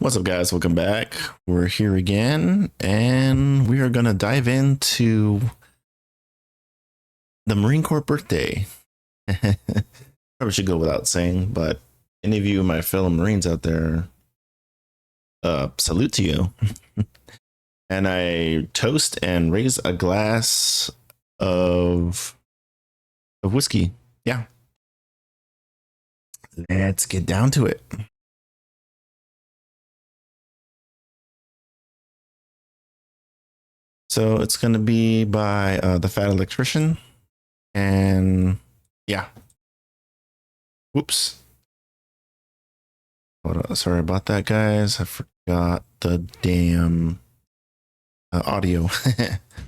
What's up, guys? Welcome back. We're here again, and we are going to dive into the Marine Corps birthday. Probably should go without saying, but any of you, my fellow Marines out there, salute to you. And I toast and raise a glass of whiskey. Yeah. Let's get down to it. So it's going to be by the Fat Electrician. And yeah. Whoops. Hold on. Sorry about that, guys. I forgot the damn audio.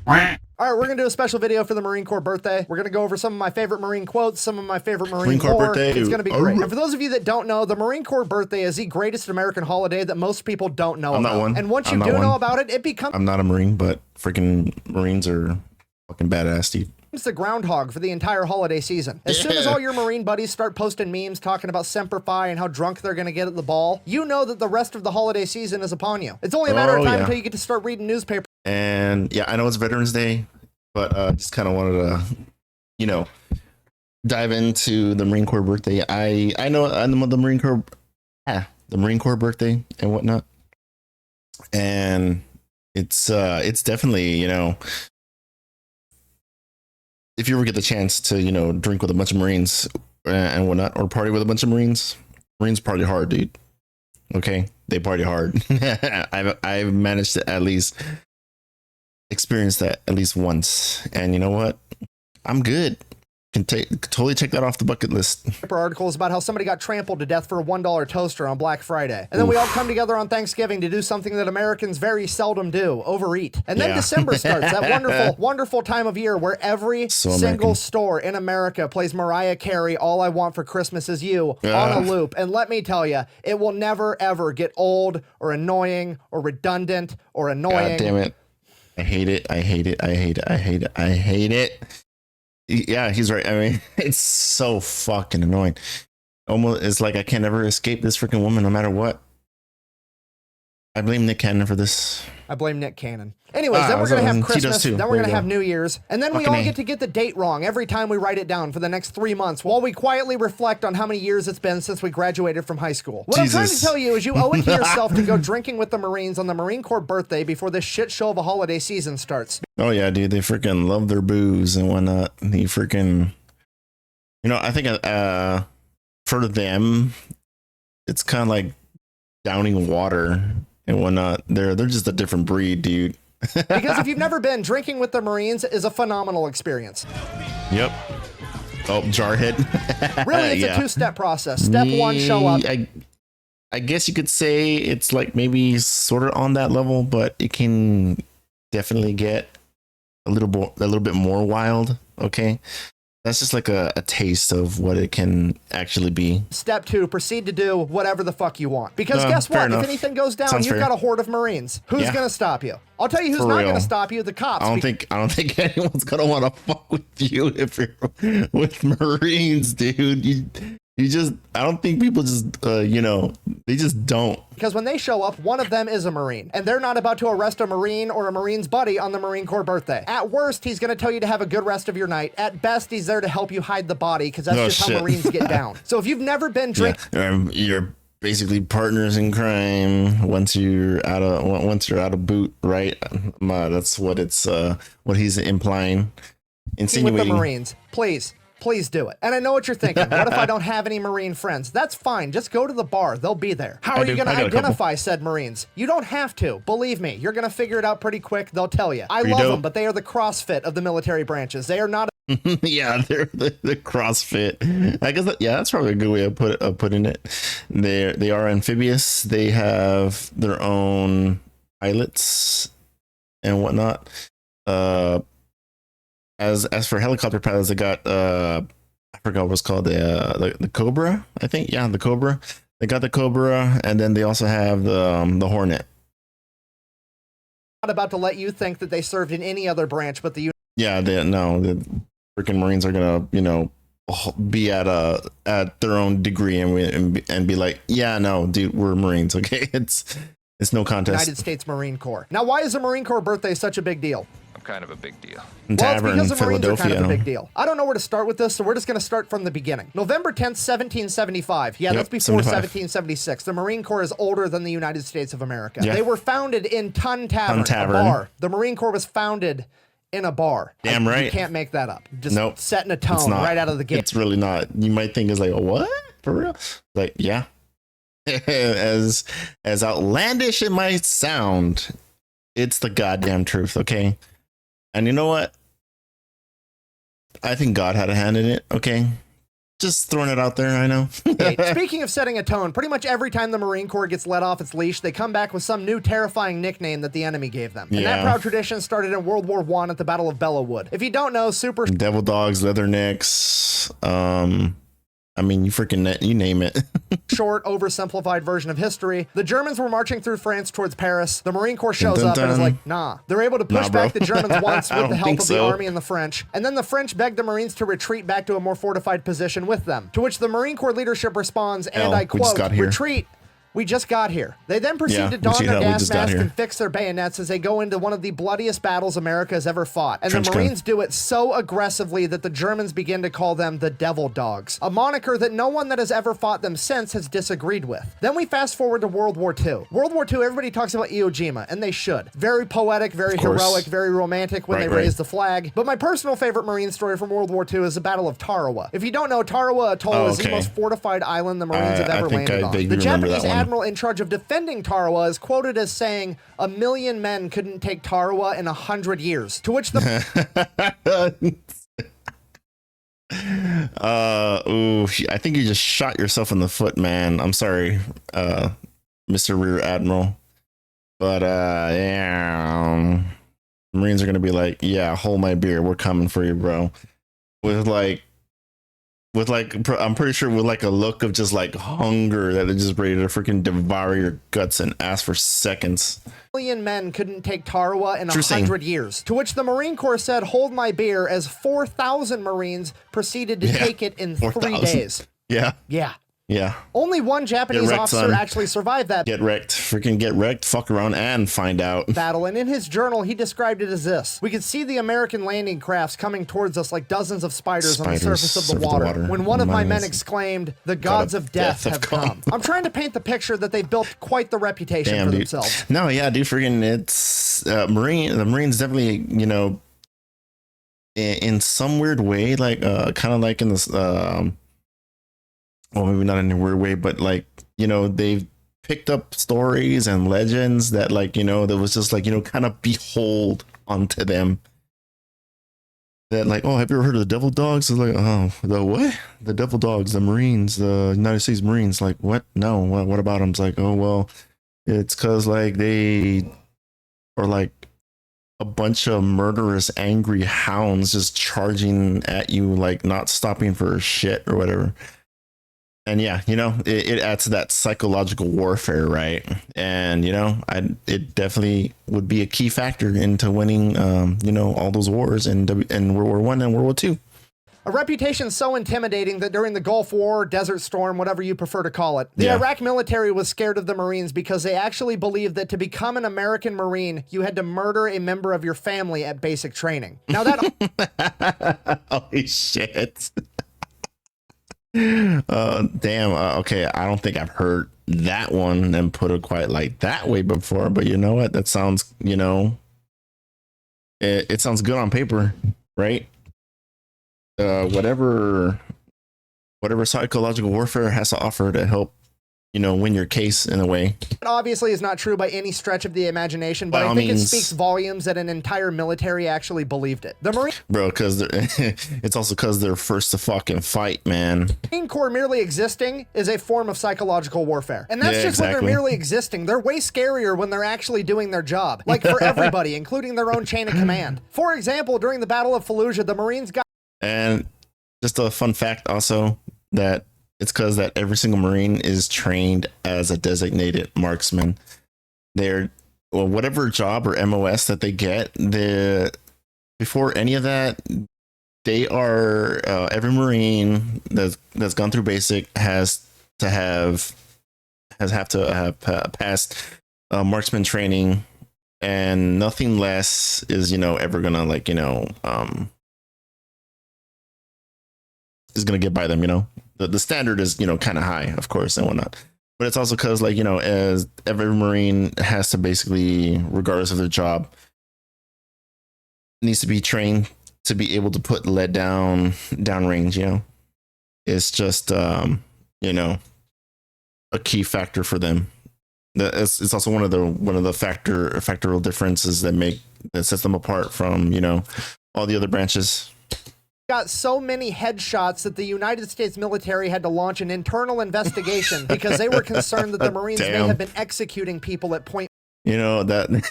All right, we're going to do a special video for the Marine Corps birthday. We're going to go over some of my favorite Marine quotes, some of my favorite Marine Corps lore. birthday. It's going to be great. And for those of you that don't know, the Marine Corps birthday is the greatest American holiday that most people don't know about. Not one. And once you do know about it, it becomes... I'm not a Marine, but freaking Marines are fucking badass, dude. It's the groundhog for the entire holiday season. As soon as all your Marine buddies start posting memes talking about Semper Fi and how drunk they're going to get at the ball, you know that the rest of the holiday season is upon you. It's only a matter of time until you get to start reading newspapers. And yeah, I know it's Veterans Day, but just kind of wanted to, dive into the Marine Corps birthday. I know the Marine Corps, the Marine Corps birthday and whatnot, and it's definitely, if you ever get the chance to drink with a bunch of Marines and whatnot, or party with a bunch of Marines party hard, dude. Okay, they party hard. I've managed to at least experience that at least once, and you know what, I'm good. Can totally check that off the bucket list. Articles about how somebody got trampled to death for a $1 toaster on Black Friday. And then we all come together on Thanksgiving to do something that Americans very seldom do, overeat. And then December starts, that wonderful, wonderful time of year where every single store in America plays Mariah Carey, All I Want for Christmas Is You, on a loop. And let me tell you, it will never, ever get old or annoying or redundant or annoying. God damn it. I hate it. I hate it. I hate it. I hate it. I hate it. Yeah, he's right. I mean, it's so fucking annoying. Almost, it's like I can never escape this freaking woman no matter what. I blame Nick Cannon for this. I blame Nick Cannon. Anyways, then we're going to have Christmas, then we're going to have New Year's, and then we all get to get the date wrong every time we write it down for the next 3 months while we quietly reflect on how many years it's been since we graduated from high school. What I'm trying to tell you is you owe it to yourself to go drinking with the Marines on the Marine Corps birthday before this shit show of a holiday season starts. Oh yeah, dude, they freaking love their booze and whatnot. They freaking, I think for them, it's kind of like downing water and whatnot. They're just a different breed, dude. Because if you've never been, drinking with the Marines is a phenomenal experience. Yep. Oh, jarhead. Really, it's a two-step process. Step one, show up. I guess you could say it's like maybe sort of on that level, but it can definitely get a little bit more wild. Okay. That's just like a taste of what it can actually be. Step two, proceed to do whatever the fuck you want. Because guess what? If anything goes down, you've got a horde of Marines. Who's going to stop you? I'll tell you who's not going to stop you, the cops. I don't think anyone's going to want to fuck with you if you're with Marines, dude. I don't think people just, they just don't. Because when they show up, one of them is a Marine, and they're not about to arrest a Marine or a Marine's buddy on the Marine Corps birthday. At worst, he's going to tell you to have a good rest of your night. At best, he's there to help you hide the body, because that's just how Marines get down. So if you've never been drinking... You're basically partners in crime once you're out of boot, right? That's what what he's implying, insinuating. With the Marines, please do it. And I know what you're thinking. What if I don't have any Marine friends? That's fine. Just go to the bar. They'll be there. How are you going to identify said Marines? You don't have to. Believe me, you're going to figure it out pretty quick. They'll tell you. I love them, but they are the CrossFit of the military branches. They are not. Yeah, they're the CrossFit. I guess that's probably a good way of putting it. They are amphibious. They have their own pilots and whatnot. As for helicopter pilots, they got I forgot what's called the Cobra, I think. Yeah, the Cobra. They got the Cobra, and then they also have the Hornet. Not about to let you think that they served in any other branch but the the freaking Marines are gonna be at their own degree and be like, yeah, no, dude, we're Marines. Okay, it's no contest. United States Marine Corps. Now, why is the Marine Corps birthday such a big deal? I'm kind of a big deal. Well, it's because the Marines are kind of a big deal. I don't know where to start with this, so we're just going to start from the beginning. November 10th, 1775. Yeah, that's before 1776. The Marine Corps is older than the United States of America. Yeah. They were founded in Tun Tavern, a bar. The Marine Corps was founded in a bar. Damn right. You can't make that up. Just setting a tone right out of the gate. It's really not. You might think it's like, what? For real? Like, yeah. as outlandish it might sound, it's the goddamn truth, okay? And you know what? I think God had a hand in it, okay? Just throwing it out there, I know. Speaking of setting a tone, pretty much every time the Marine Corps gets let off its leash, they come back with some new terrifying nickname that the enemy gave them. And that proud tradition started in World War I at the Battle of Belleau Wood. If you don't know, Devil Dogs, Leathernecks, I mean, you name it. Short, oversimplified version of history. The Germans were marching through France towards Paris. The Marine Corps shows up and is like, nah. They're able to push back the Germans once with the help of the army and the French. And then the French begged the Marines to retreat back to a more fortified position with them. To which the Marine Corps leadership responds, and I quote, retreat. We just got here. They then proceed to don their gas masks and fix their bayonets as they go into one of the bloodiest battles America has ever fought. And the Marines do it so aggressively that the Germans begin to call them the Devil Dogs, a moniker that no one that has ever fought them since has disagreed with. Then we fast forward to World War II. World War II, everybody talks about Iwo Jima, and they should. Very poetic, very heroic, very romantic when they raise the flag. But my personal favorite Marine story from World War II is the Battle of Tarawa. If you don't know, Tarawa Atoll is the most fortified island the Marines have ever landed on. The Japanese admiral in charge of defending Tarawa is quoted as saying, 1 million men couldn't take Tarawa in 100 years. To which the I think you just shot yourself in the foot, man. I'm sorry, Mr. Rear Admiral. But yeah, Marines are gonna be like, yeah, hold my beer, we're coming for you, bro. I'm pretty sure with like a look of just like hunger that is just ready to freaking devour your guts and ask for seconds. 1 million men couldn't take Tarawa in 100 years. To which the Marine Corps said, hold my beer, as 4,000 Marines proceeded to take it in 3 days. Yeah. Yeah. Yeah. Only one Japanese officer actually survived that. Get wrecked. Freaking get wrecked. Fuck around and find out. Battle. And in his journal, he described it as this. We could see the American landing crafts coming towards us like dozens of spiders on the surface of the water. When one of my men exclaimed, the gods of death have come. I'm trying to paint the picture that they built quite the reputation for themselves. No, yeah, dude, freaking it's the Marines definitely, you know, in some weird way, like kind of like in this well, maybe not in a weird way, but like, you know, they've picked up stories and legends that, like, you know, that was just like, you know, kind of behold onto them. That like, oh, have you ever heard of the Devil Dogs? It's like, oh, the what? The Devil Dogs, the Marines, the United States Marines. Like, what? No, what about them? It's like, oh, well, it's because like they are like a bunch of murderous, angry hounds just charging at you, like not stopping for shit or whatever. And yeah, you know, it adds to that psychological warfare, right? And you know, it definitely would be a key factor into winning, you know, all those wars in World War I and World War II. A reputation so intimidating that during the Gulf War, Desert Storm, whatever you prefer to call it, the Iraq military was scared of the Marines because they actually believed that to become an American Marine, you had to murder a member of your family at basic training. Now that holy shit. Damn. Okay, I don't think I've heard that one and put it quite like that way before, but you know what? That sounds, you know, it sounds good on paper, right? Whatever psychological warfare has to offer to help, you know, win your case in a way. It obviously is not true by any stretch of the imagination, but I think it speaks volumes that an entire military actually believed it. The Marine... Bro, because it's also because they're first to fucking fight, man. Marine Corps merely existing is a form of psychological warfare. And that's just when they're merely existing. They're way scarier when they're actually doing their job. Like for everybody, including their own chain of command. For example, during the Battle of Fallujah, the Marines got... And just a fun fact also, that it's because that every single Marine is trained as a designated marksman. They're, well, whatever job or MOS that they get, before any of that, they are every Marine that's gone through basic has to have passed marksman training, and nothing less is ever gonna is gonna get by them. The standard is kind of high, of course, and whatnot. But it's also because as every Marine has to basically, regardless of their job, needs to be trained to be able to put lead downrange. It's just a key factor for them. It's also one of the factorial differences that sets them apart from all the other branches. Got so many headshots that the United States military had to launch an internal investigation because they were concerned that the Marines may have been executing people at point. That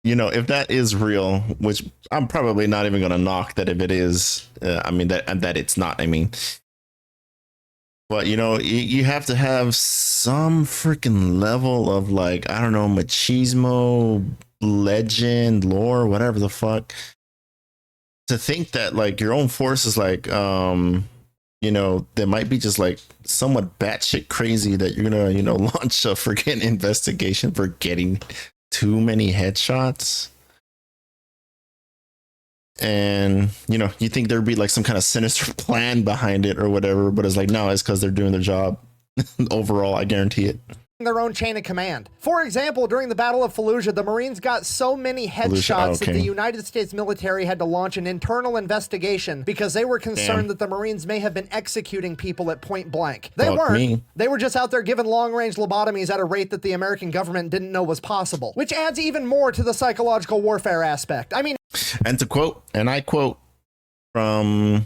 if that is real, which I'm probably not even going to knock that if it is, that it's not, but you have to have some freaking level of machismo, legend, lore, whatever the fuck, to think that your own force is they might be just somewhat batshit crazy that you're gonna launch a freaking investigation for getting too many headshots. And you think there'd be some kind of sinister plan behind it or whatever, but it's no, it's because they're doing their job. Overall, I guarantee it. Their own chain of command. For example, during the Battle of Fallujah, the Marines got so many headshots that the United States military had to launch an internal investigation because they were concerned that the Marines may have been executing people at point blank. They weren't. They were just out there giving long-range lobotomies at a rate that the American government didn't know was possible, which adds even more to the psychological warfare aspect. And to quote, and I quote from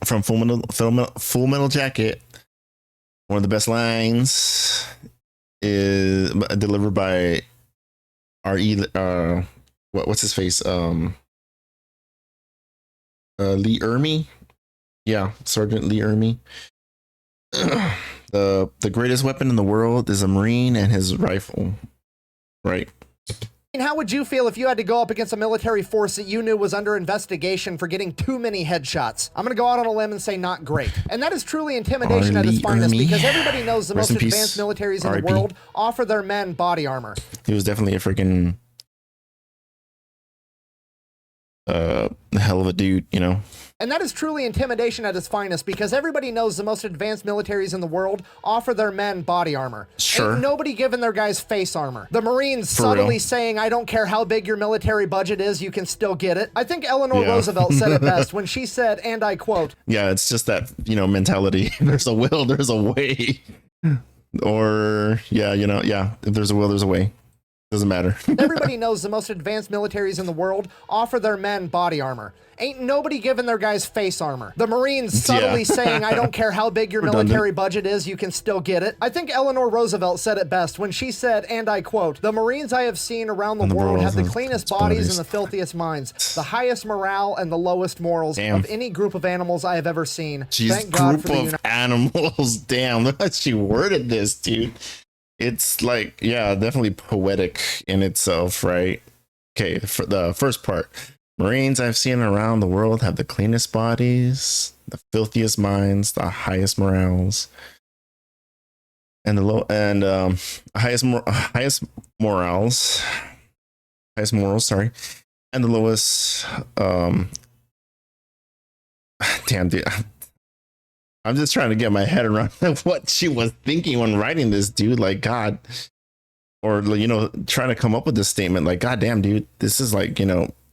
Full Metal Jacket, one of the best lines is delivered by R.E. What's his face? Lee Ermey. Yeah, Sergeant Lee Ermey. The greatest weapon in the world is a Marine and his rifle. Right. How would you feel if you had to go up against a military force that you knew was under investigation for getting too many headshots? I'm going to go out on a limb and say not great. And that is truly intimidation at its finest, because everybody knows the most advanced militaries in the world offer their men body armor. He was definitely a freaking hell of a dude, And that is truly intimidation at its finest, because everybody knows the most advanced militaries in the world offer their men body armor. Sure. Ain't nobody giving their guys face armor. The Marines subtly saying, I don't care how big your military budget is, you can still get it. I think Eleanor Roosevelt said it best when she said, and I quote, yeah, it's just that, mentality. There's a will, there's a way. Or, if there's a will, there's a way. Doesn't matter. Everybody knows the most advanced militaries in the world offer their men body armor. Ain't nobody giving their guys face armor. The Marines subtly saying, I don't care how big your military budget is, you can still get it. I think Eleanor Roosevelt said it best when she said, and I quote, the Marines I have seen around the world have the cleanest bodies and the filthiest minds, the highest morale and the lowest morals of any group of animals I have ever seen. Jeez, thank God for the animals. Damn, look how she worded this, dude. It's definitely poetic in itself, right? Okay, for the first part, Marines I've seen around the world have the cleanest bodies, the filthiest minds, the highest morals, and highest morals, sorry, and the lowest. Damn, dude. I'm just trying to get my head around what she was thinking when writing this, dude. God, or trying to come up with this statement. God damn, dude, this is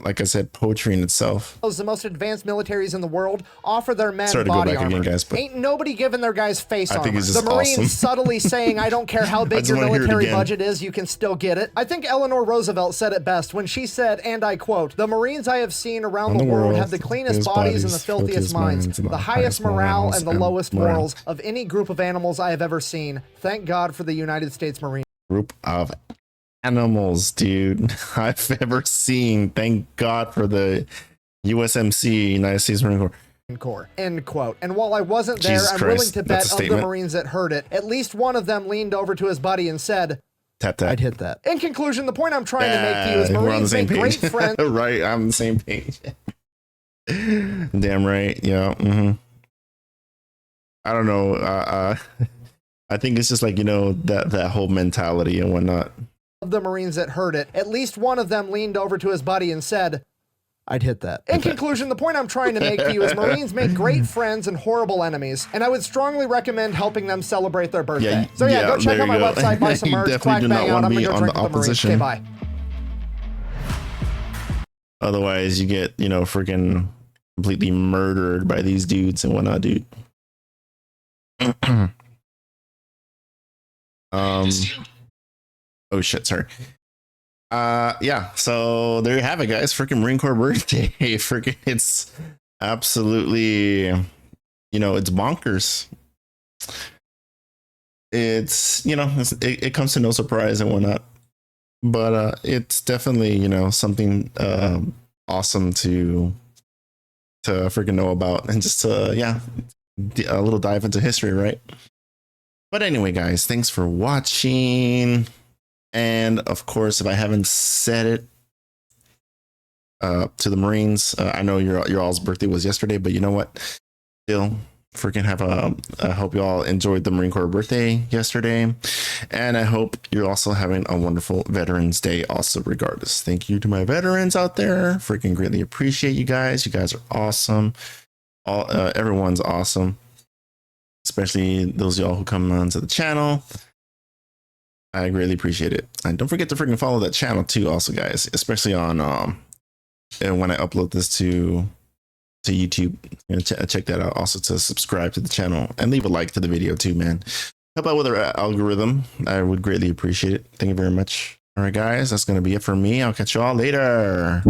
like I said, poetry in itself. The most advanced militaries in the world offer their men body armor. Again, guys, but ain't nobody giving their guys face armor. Think it's the just Marines subtly saying, I don't care how big your military budget is, you can still get it. I think Eleanor Roosevelt said it best when she said, and I quote, the Marines I have seen around the world have the cleanest bodies and the filthiest minds, the highest morale and the lowest morals of any group of animals I have ever seen. Thank God for the United States Marines. Group of animals, dude, I've ever seen. Thank God for the USMC, United States Marine Corps. End quote. And while I wasn't there, I'm willing to bet of the Marines that heard it, at least one of them leaned over to his buddy and said, Tap tap. I'd hit that. In conclusion, the point I'm trying to make to you is We're on the Marines same make great page. friends. Right, I'm on the same page. Damn right. Yeah. I don't know. I think it's just like, that whole mentality and whatnot. Of the Marines that heard it, at least one of them leaned over to his buddy and said, I'd hit that. In conclusion, the point I'm trying to make to you is Marines make great friends and horrible enemies, and I would strongly recommend helping them celebrate their birthday. Go check out my website, buy some merch, quack bang out. I'm gonna go drink with the Marines. Okay, bye. Otherwise, you get, freaking completely murdered by these dudes and whatnot, dude. Oh shit, sorry. Yeah, so there you have it, guys. Freaking Marine Corps birthday. Freaking, it's absolutely, it's bonkers. It's, it comes to no surprise and whatnot, but it's definitely, something awesome to freaking know about, and just a little dive into history, right? But anyway, guys, thanks for watching. And of course, if I haven't said it to the Marines, I know your all's birthday was yesterday, but you know what? Still, freaking I hope you all enjoyed the Marine Corps birthday yesterday. And I hope you're also having a wonderful Veterans Day also, regardless. Thank you to my veterans out there. Freaking greatly appreciate you guys. You guys are awesome. Everyone's awesome. Especially those of y'all who come onto the channel. I greatly appreciate it. And don't forget to freaking follow that channel too, also, guys, especially on and when I upload this to YouTube. Check that out. Also, to subscribe to the channel and leave a like to the video too, man. Help out with our algorithm. I would greatly appreciate it. Thank you very much. All right, guys, that's gonna be it for me. I'll catch you all later.